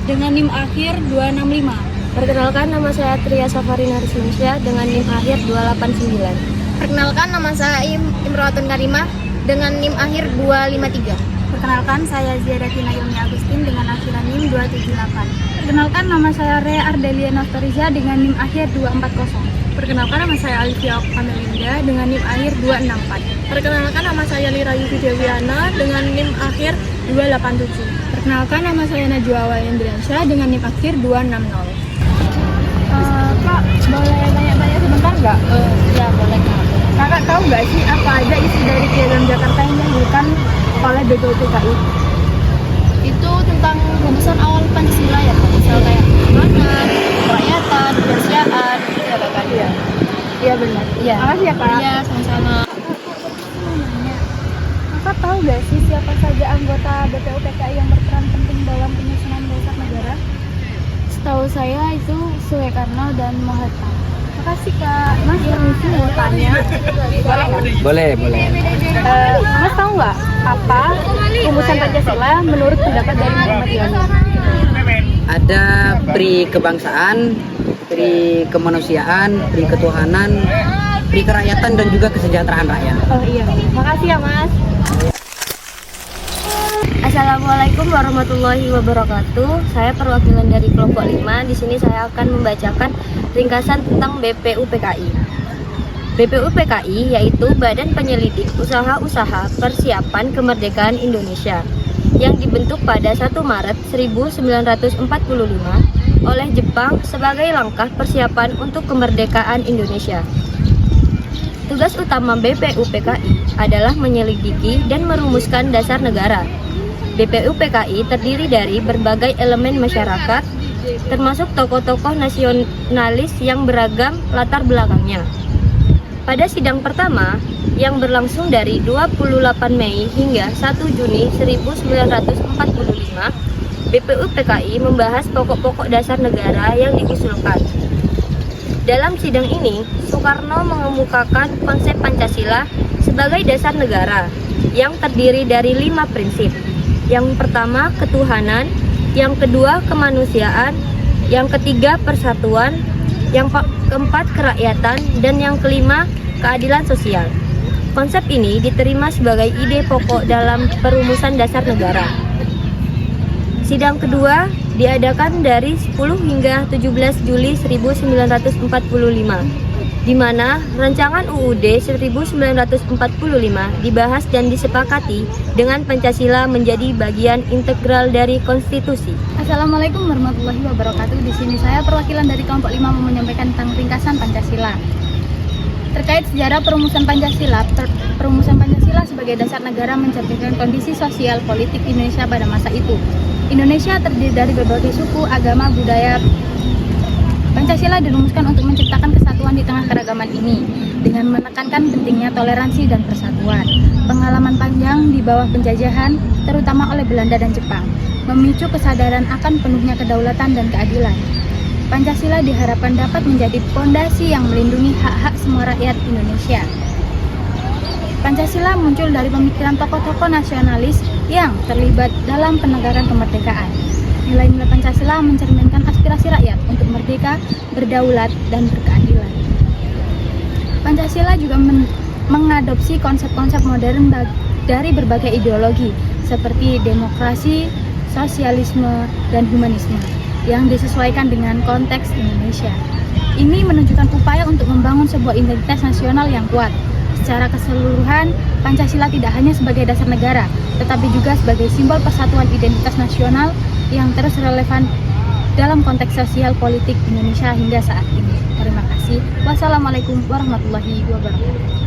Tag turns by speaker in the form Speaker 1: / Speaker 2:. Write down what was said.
Speaker 1: dengan NIM akhir 265.
Speaker 2: Perkenalkan, nama saya Tria Safarina Rizmansyah dengan NIM akhir 289.
Speaker 3: Perkenalkan, nama saya Imroatun Karimah dengan NIM akhir 253.
Speaker 4: Perkenalkan, saya Ziadatina Yumi Agustin dengan akhiran NIM 278. Perkenalkan, nama saya Rea Ardelia Nostoriza dengan NIM akhir 240.
Speaker 5: Perkenalkan, nama saya Alifia Amelinda dengan NIM akhir 264.
Speaker 6: Perkenalkan, nama saya Lira Yufi Dewiana dengan NIM akhir 287.
Speaker 5: Perkenalkan, nama saya Najwa Awalendriansyah dengan NIM akhir 260.
Speaker 4: Kak, boleh tanya-tanya sebentar nggak?
Speaker 1: Ya boleh Kak.
Speaker 4: Kakak tahu nggak sih apa aja isi dari Piagam Jakarta yang dihasilkan oleh BPUPKI?
Speaker 3: Itu tentang rumusan awal Pancasila ya Pak, misal kayak ketuhanan, kerakyatan, kemanusiaan, gitu ya Kak.
Speaker 4: Iya benar.
Speaker 3: Iya.
Speaker 4: Makasih ya Kak.
Speaker 3: Iya, sama-sama.
Speaker 4: Kakak tahu nggak sih siapa saja anggota BPUPKI yang berperan penting dalam penyusunan dasar negara?
Speaker 2: Setahu saya itu Soekarno dan Mahathir.
Speaker 4: Makasih Kak. Mas permisi mau tanya.
Speaker 7: Boleh.
Speaker 4: Mas tahu nggak apa rumusan Pancasila menurut pendapat dari Muhammad Yani?
Speaker 7: Ada pri kebangsaan, pri kemanusiaan, pri ketuhanan, pri kerakyatan dan juga kesejahteraan rakyat.
Speaker 4: Oh iya. Makasih ya Mas.
Speaker 2: Assalamualaikum warahmatullahi wabarakatuh. Saya perwakilan dari kelompok 5. Di sini saya akan membacakan ringkasan tentang BPUPKI. BPUPKI yaitu Badan Penyelidik Usaha-Usaha Persiapan Kemerdekaan Indonesia yang dibentuk pada 1 Maret 1945 oleh Jepang sebagai langkah persiapan untuk kemerdekaan Indonesia. Tugas utama BPUPKI adalah menyelidiki dan merumuskan dasar negara. BPUPKI terdiri dari berbagai elemen masyarakat, termasuk tokoh-tokoh nasionalis yang beragam latar belakangnya. Pada sidang pertama, yang berlangsung dari 28 Mei hingga 1 Juni 1945, BPUPKI membahas pokok-pokok dasar negara yang diusulkan. Dalam sidang ini, Soekarno mengemukakan konsep Pancasila sebagai dasar negara yang terdiri dari 5 prinsip. Yang pertama, ketuhanan, yang kedua, kemanusiaan, yang ketiga, persatuan, yang keempat, kerakyatan, dan yang kelima, keadilan sosial. Konsep ini diterima sebagai ide pokok dalam perumusan dasar negara. Sidang kedua diadakan dari 10 hingga 17 Juli 1945, di mana rancangan UUD 1945 dibahas dan disepakati dengan Pancasila menjadi bagian integral dari konstitusi.
Speaker 4: Assalamualaikum warahmatullahi wabarakatuh. Di sini saya perwakilan dari kelompok 5 mau menyampaikan tentang ringkasan Pancasila. Terkait sejarah perumusan Pancasila, perumusan Pancasila sebagai dasar negara mencerminkan kondisi sosial politik Indonesia pada masa itu. Indonesia terdiri dari berbagai suku, agama, budaya. Pancasila dirumuskan untuk menciptakan kesatuan di tengah keragaman ini dengan menekankan pentingnya toleransi dan persatuan. Pengalaman panjang di bawah penjajahan, terutama oleh Belanda dan Jepang, memicu kesadaran akan penuhnya kedaulatan dan keadilan. Pancasila diharapkan dapat menjadi fondasi yang melindungi hak-hak semua rakyat Indonesia. Pancasila muncul dari pemikiran tokoh-tokoh nasionalis yang terlibat dalam penegakan kemerdekaan. Nilai-nilai Pancasila mencerminkan aspirasi rakyat untuk merdeka, berdaulat, dan berkeadilan. Pancasila juga mengadopsi konsep-konsep modern dari berbagai ideologi seperti demokrasi, sosialisme, dan humanisme yang disesuaikan dengan konteks Indonesia. Ini menunjukkan upaya untuk membangun sebuah identitas nasional yang kuat. Secara keseluruhan, Pancasila tidak hanya sebagai dasar negara, tetapi juga sebagai simbol persatuan identitas nasional yang terus relevan dalam konteks sosial politik Indonesia hingga saat ini. Terima kasih. Wassalamualaikum warahmatullahi wabarakatuh.